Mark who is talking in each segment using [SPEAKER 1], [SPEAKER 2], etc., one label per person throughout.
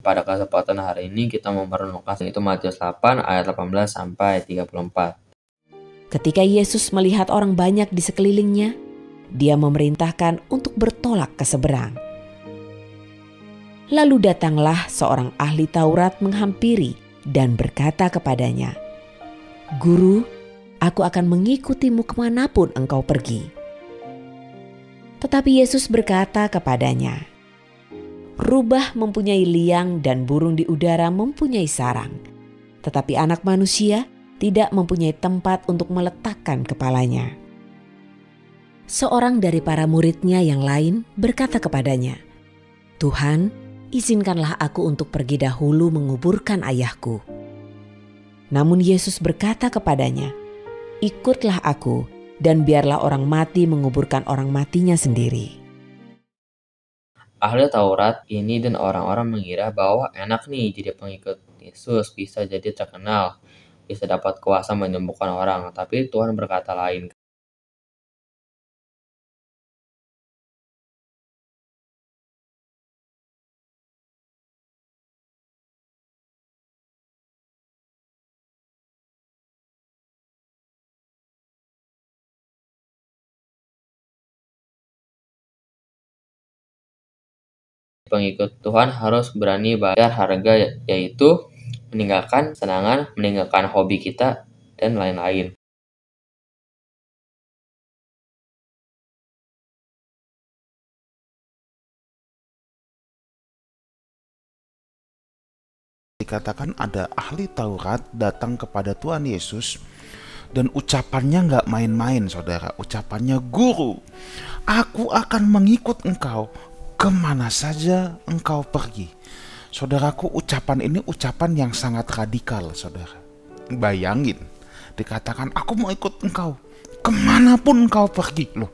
[SPEAKER 1] Pada kesempatan hari ini kita mau merenungkan itu Matius 8 ayat 18 sampai 34.
[SPEAKER 2] Ketika Yesus melihat orang banyak di sekelilingnya, Dia memerintahkan untuk bertolak ke seberang. Lalu datanglah seorang ahli Taurat menghampiri dan berkata kepadanya, "Guru, aku akan mengikutimu kemanapun engkau pergi." Tetapi Yesus berkata kepadanya, "Rubah mempunyai liang dan burung di udara mempunyai sarang, tetapi Anak Manusia tidak mempunyai tempat untuk meletakkan kepalanya." Seorang dari para murid-Nya yang lain berkata kepadanya, "Tuhan, izinkanlah aku untuk pergi dahulu menguburkan ayahku." Namun Yesus berkata kepadanya, "Ikutlah aku, dan biarlah orang mati menguburkan orang matinya sendiri."
[SPEAKER 1] Ahli Taurat ini dan orang-orang mengira bahwa enak nih jadi pengikut Yesus, bisa jadi terkenal, bisa dapat kuasa menyembuhkan orang. Tapi Tuhan berkata lain. Pengikut Tuhan harus berani bayar harga, yaitu meninggalkan senangan, meninggalkan hobi kita, dan lain-lain.
[SPEAKER 3] Dikatakan ada ahli Taurat datang kepada Tuhan Yesus dan ucapannya nggak main-main, saudara. Ucapannya, "Guru, aku akan mengikut engkau kemana saja engkau pergi." Saudaraku, ucapan ini ucapan yang sangat radikal, saudara. Bayangin, dikatakan aku mau ikut engkau kemanapun engkau pergi. Loh,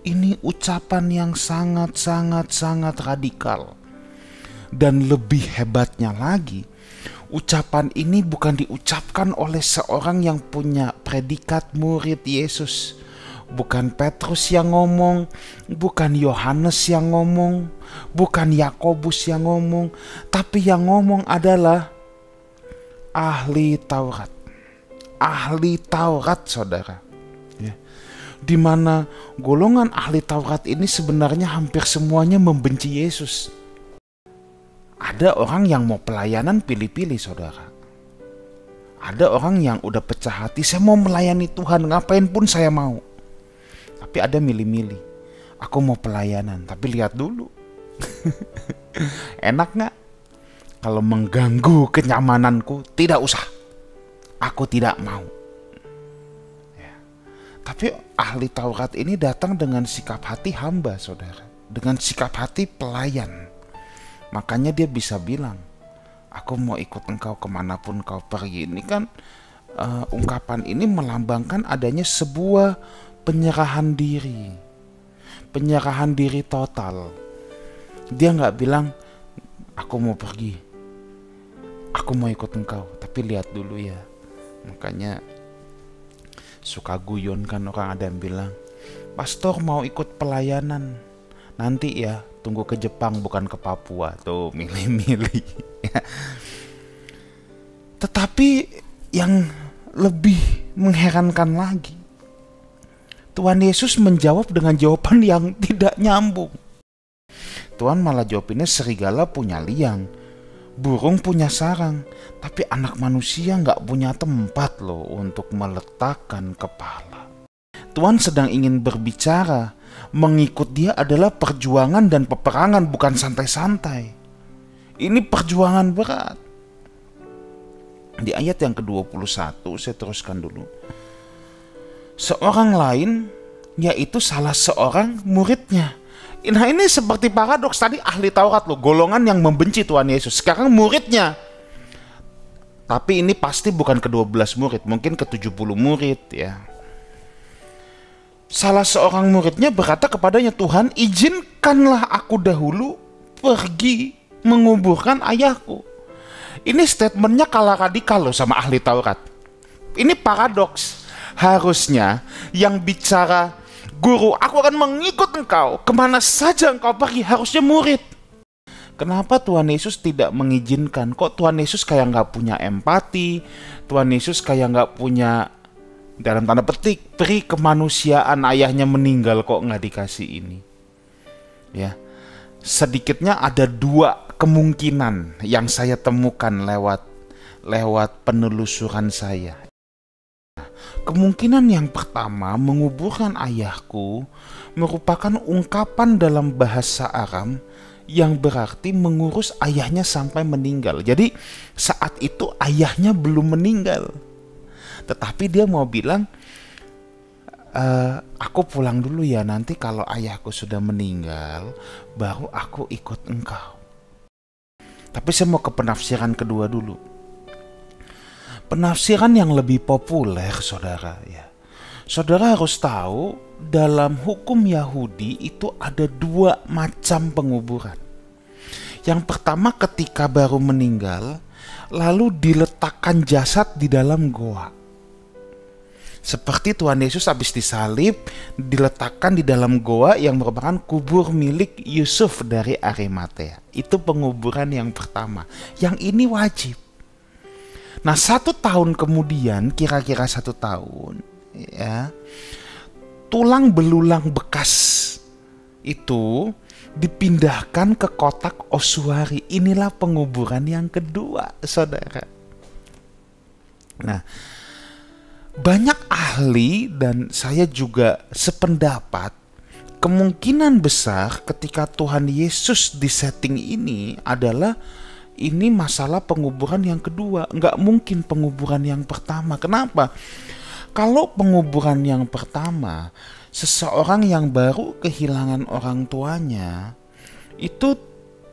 [SPEAKER 3] ini ucapan yang sangat radikal. Dan lebih hebatnya lagi, ucapan ini bukan diucapkan oleh seorang yang punya predikat murid Yesus. Bukan Petrus yang ngomong, bukan Yohanes yang ngomong, bukan Yakobus yang ngomong, tapi yang ngomong adalah ahli Taurat. Ahli Taurat, saudara. Ya. Di mana golongan ahli Taurat ini sebenarnya hampir semuanya membenci Yesus. Ada orang yang mau pelayanan pilih-pilih, saudara. Ada orang yang udah pecah hati, saya mau melayani Tuhan, ngapain pun saya mau. Tapi ada milih-milih, aku mau pelayanan, tapi lihat dulu. Enak gak? Kalau mengganggu kenyamananku, tidak usah. Aku tidak mau. Ya. Tapi ahli Taurat ini datang dengan sikap hati hamba, saudara. Dengan sikap hati pelayan. Makanya dia bisa bilang, "Aku mau ikut engkau kemanapun kau pergi." Ini kan ungkapan ini melambangkan adanya sebuah penyerahan diri. Penyerahan diri total. Dia gak bilang, "Aku mau pergi, aku mau ikut engkau, tapi lihat dulu ya." Makanya suka guyon kan, orang ada yang bilang, "Pastor mau ikut pelayanan, nanti ya tunggu ke Jepang bukan ke Papua." Tuh milih-milih. Tetapi yang lebih mengherankan lagi, Tuhan Yesus menjawab dengan jawaban yang tidak nyambung. Tuhan malah jawabinnya, serigala punya liang, burung punya sarang, tapi Anak Manusia gak punya tempat loh untuk meletakkan kepala. Tuhan sedang ingin berbicara, mengikut Dia adalah perjuangan dan peperangan, bukan santai-santai. Ini perjuangan berat. Di ayat yang ke-21, saya teruskan dulu. Seorang lain, yaitu salah seorang muridnya. Nah, ini seperti paradoks. Tadi ahli Taurat loh, golongan yang membenci Tuhan Yesus. Sekarang muridnya. Tapi ini pasti bukan ke-12 murid, mungkin ke-70 murid ya. Salah seorang muridnya berkata kepadanya, "Tuhan, izinkanlah aku dahulu pergi menguburkan ayahku." Ini statementnya kalah radikal loh sama ahli Taurat. Ini paradoks. Harusnya yang bicara, "Guru, aku akan mengikut engkau kemana saja engkau pergi," harusnya murid. Kenapa Tuhan Yesus tidak mengizinkan? Kok Tuhan Yesus kayak nggak punya empati? Tuhan Yesus kayak nggak punya, dalam tanda petik, peri kemanusiaan, ayahnya meninggal kok nggak dikasih ini? Ya, sedikitnya ada dua kemungkinan yang saya temukan lewat penelusuran saya. Kemungkinan yang pertama, menguburkan ayahku merupakan ungkapan dalam bahasa Aram yang berarti mengurus ayahnya sampai meninggal. Jadi saat itu ayahnya belum meninggal, tetapi dia mau bilang, aku pulang dulu ya, nanti kalau ayahku sudah meninggal baru aku ikut engkau. Tapi saya mau ke penafsiran kedua dulu. Penafsiran yang lebih populer, saudara, ya. Saudara harus tahu, dalam hukum Yahudi itu ada dua macam penguburan. Yang pertama ketika baru meninggal, lalu diletakkan jasad di dalam goa. Seperti Tuhan Yesus habis disalib, diletakkan di dalam goa yang merupakan kubur milik Yusuf dari Arimatea. Itu penguburan yang pertama. Yang ini wajib. Nah, 1 tahun kemudian, kira-kira 1 tahun, ya, tulang belulang bekas itu dipindahkan ke kotak osuari. Inilah penguburan yang kedua, saudara. Nah, banyak ahli dan saya juga sependapat, kemungkinan besar ketika Tuhan Yesus di setting ini adalah ini masalah penguburan yang kedua, nggak mungkin penguburan yang pertama. Kenapa? Kalau penguburan yang pertama, seseorang yang baru kehilangan orang tuanya itu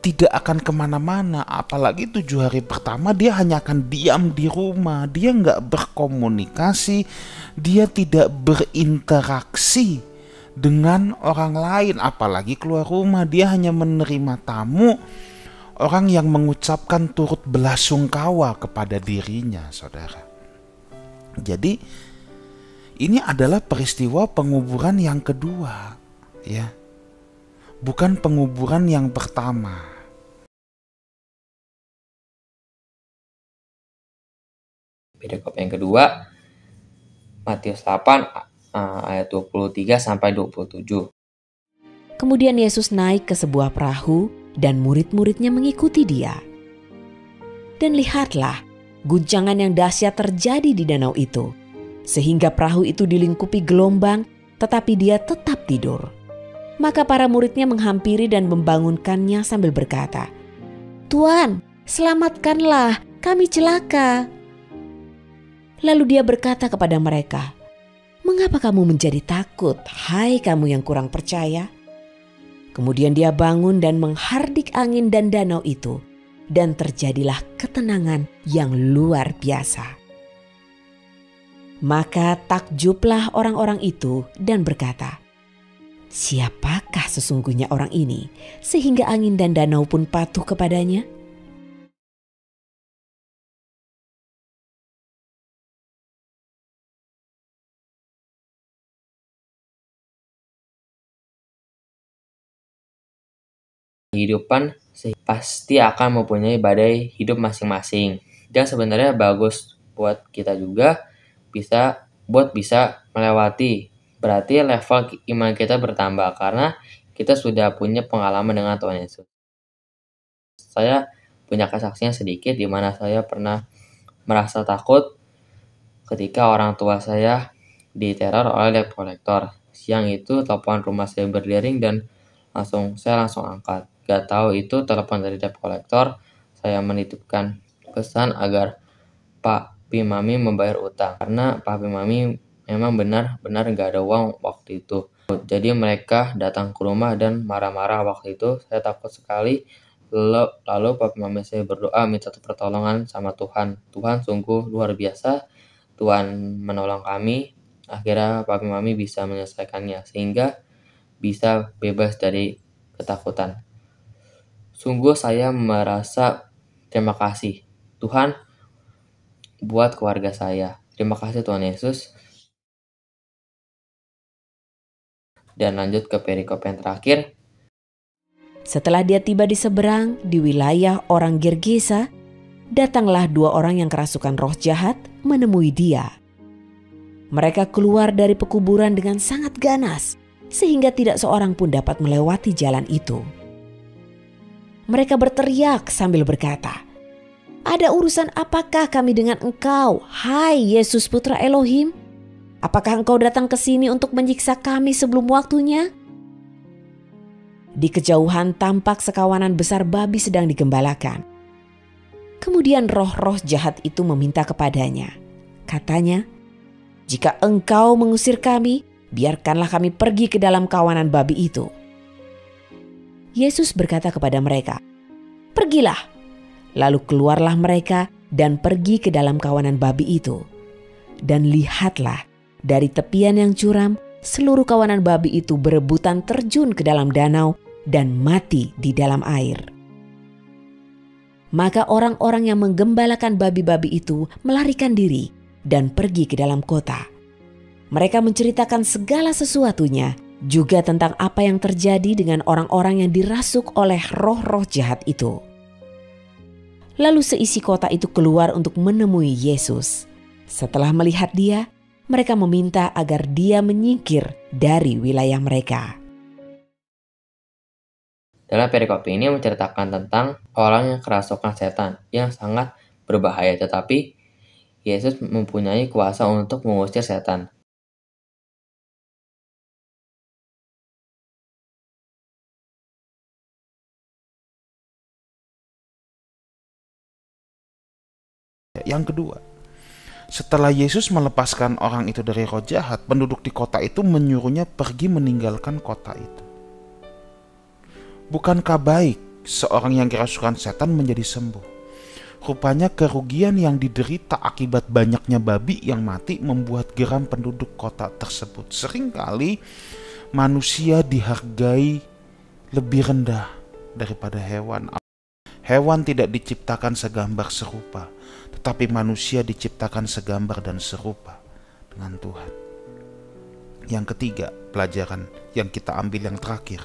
[SPEAKER 3] tidak akan kemana-mana, apalagi 7 hari pertama dia hanya akan diam di rumah, dia nggak berkomunikasi, dia tidak berinteraksi dengan orang lain, apalagi keluar rumah, dia hanya menerima tamu, orang yang mengucapkan turut belasungkawa kepada dirinya, saudara. Jadi ini adalah peristiwa penguburan yang kedua, ya, bukan penguburan yang pertama.
[SPEAKER 1] Perikop yang kedua, Matius 8 ayat 23 sampai 27.
[SPEAKER 2] Kemudian Yesus naik ke sebuah perahu dan murid-muridnya mengikuti dia. Dan lihatlah, guncangan yang dahsyat terjadi di danau itu, sehingga perahu itu dilingkupi gelombang, tetapi dia tetap tidur. Maka para muridnya menghampiri dan membangunkannya sambil berkata, "Tuan, selamatkanlah, kami celaka." Lalu dia berkata kepada mereka, "Mengapa kamu menjadi takut, hai kamu yang kurang percaya?" Kemudian dia bangun dan menghardik angin dan danau itu, dan terjadilah ketenangan yang luar biasa. Maka takjublah orang-orang itu dan berkata, "Siapakah sesungguhnya orang ini, sehingga angin dan danau pun patuh kepadanya?"
[SPEAKER 1] Kehidupan pasti akan mempunyai badai hidup masing-masing. Dan sebenarnya bagus buat kita juga bisa melewati. Berarti level iman kita bertambah karena kita sudah punya pengalaman dengan Tuhan Yesus. Saya punya kesaksian sedikit di mana saya pernah merasa takut ketika orang tua saya diteror oleh debt collector. Siang itu telepon rumah saya berdering dan saya langsung angkat. Gak tahu itu telepon dari debt collector. Saya menitipkan pesan agar Papi Mami membayar utang karena Papi Mami memang benar-benar gak ada uang waktu itu. Jadi mereka datang ke rumah dan marah-marah waktu itu. Saya takut sekali. Lalu Papi Mami saya berdoa minta pertolongan sama Tuhan. Tuhan sungguh luar biasa. Tuhan menolong kami. Akhirnya Papi Mami bisa menyelesaikannya sehingga bisa bebas dari ketakutan. Sungguh saya merasa terima kasih Tuhan buat keluarga saya. Terima kasih Tuhan Yesus. Dan lanjut ke perikop yang terakhir.
[SPEAKER 2] Setelah dia tiba di seberang di wilayah orang Gergesa, datanglah 2 orang yang kerasukan roh jahat menemui dia. Mereka keluar dari pekuburan dengan sangat ganas, sehingga tidak seorang pun dapat melewati jalan itu. Mereka berteriak sambil berkata, "Ada urusan apakah kami dengan engkau, hai Yesus Putra Elohim? Apakah engkau datang ke sini untuk menyiksa kami sebelum waktunya?" Di kejauhan tampak sekawanan besar babi sedang digembalakan. Kemudian roh-roh jahat itu meminta kepadanya. Katanya, "Jika engkau mengusir kami, biarkanlah kami pergi ke dalam kawanan babi itu." Yesus berkata kepada mereka, "Pergilah." Lalu keluarlah mereka dan pergi ke dalam kawanan babi itu. Dan lihatlah, dari tepian yang curam, seluruh kawanan babi itu berebutan terjun ke dalam danau dan mati di dalam air. Maka orang-orang yang menggembalakan babi-babi itu melarikan diri dan pergi ke dalam kota. Mereka menceritakan segala sesuatunya, juga tentang apa yang terjadi dengan orang-orang yang dirasuk oleh roh-roh jahat itu. Lalu seisi kota itu keluar untuk menemui Yesus. Setelah melihat dia, mereka meminta agar dia menyingkir dari wilayah mereka.
[SPEAKER 1] Dalam perikop ini menceritakan tentang orang yang kerasukan setan yang sangat berbahaya, tetapi Yesus mempunyai kuasa untuk mengusir setan.
[SPEAKER 3] Yang kedua, setelah Yesus melepaskan orang itu dari roh jahat, penduduk di kota itu menyuruhnya pergi meninggalkan kota itu. Bukankah baik seorang yang kerasukan setan menjadi sembuh? Rupanya kerugian yang diderita akibat banyaknya babi yang mati membuat geram penduduk kota tersebut. Seringkali manusia dihargai lebih rendah daripada hewan. Hewan tidak diciptakan segambar serupa, tetapi manusia diciptakan segambar dan serupa dengan Tuhan. Yang ketiga, pelajaran yang kita ambil yang terakhir.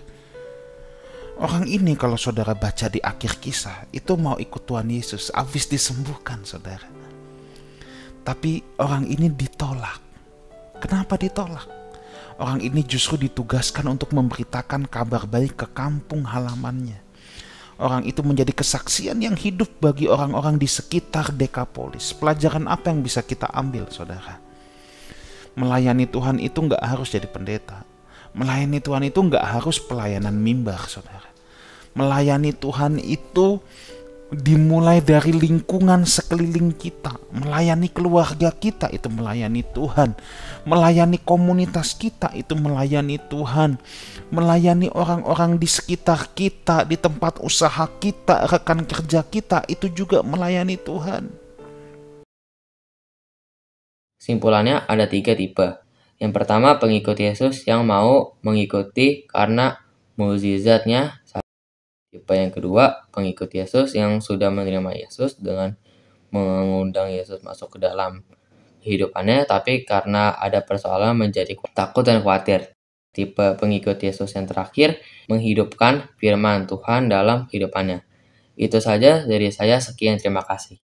[SPEAKER 3] Orang ini kalau saudara baca di akhir kisah, itu mau ikut Tuhan Yesus, habis disembuhkan saudara. Tapi orang ini ditolak. Kenapa ditolak? Orang ini justru ditugaskan untuk memberitakan kabar baik ke kampung halamannya. Orang itu menjadi kesaksian yang hidup bagi orang-orang di sekitar Dekapolis. Pelajaran apa yang bisa kita ambil, saudara? Melayani Tuhan itu nggak harus jadi pendeta. Melayani Tuhan itu nggak harus pelayanan mimbar, saudara. Melayani Tuhan itu dimulai dari lingkungan sekeliling kita. Melayani keluarga kita itu melayani Tuhan. Melayani komunitas kita itu melayani Tuhan. Melayani orang-orang di sekitar kita, di tempat usaha kita, rekan kerja kita, itu juga melayani Tuhan.
[SPEAKER 1] Simpulannya ada 3 tipe. Yang pertama, pengikut Yesus yang mau mengikuti karena mukjizatnya. Tipe yang kedua, pengikut Yesus yang sudah menerima Yesus dengan mengundang Yesus masuk ke dalam kehidupannya, tapi karena ada persoalan menjadi takut dan khawatir. Tipe pengikut Yesus yang terakhir menghidupkan firman Tuhan dalam kehidupannya. Itu saja dari saya, sekian, terima kasih.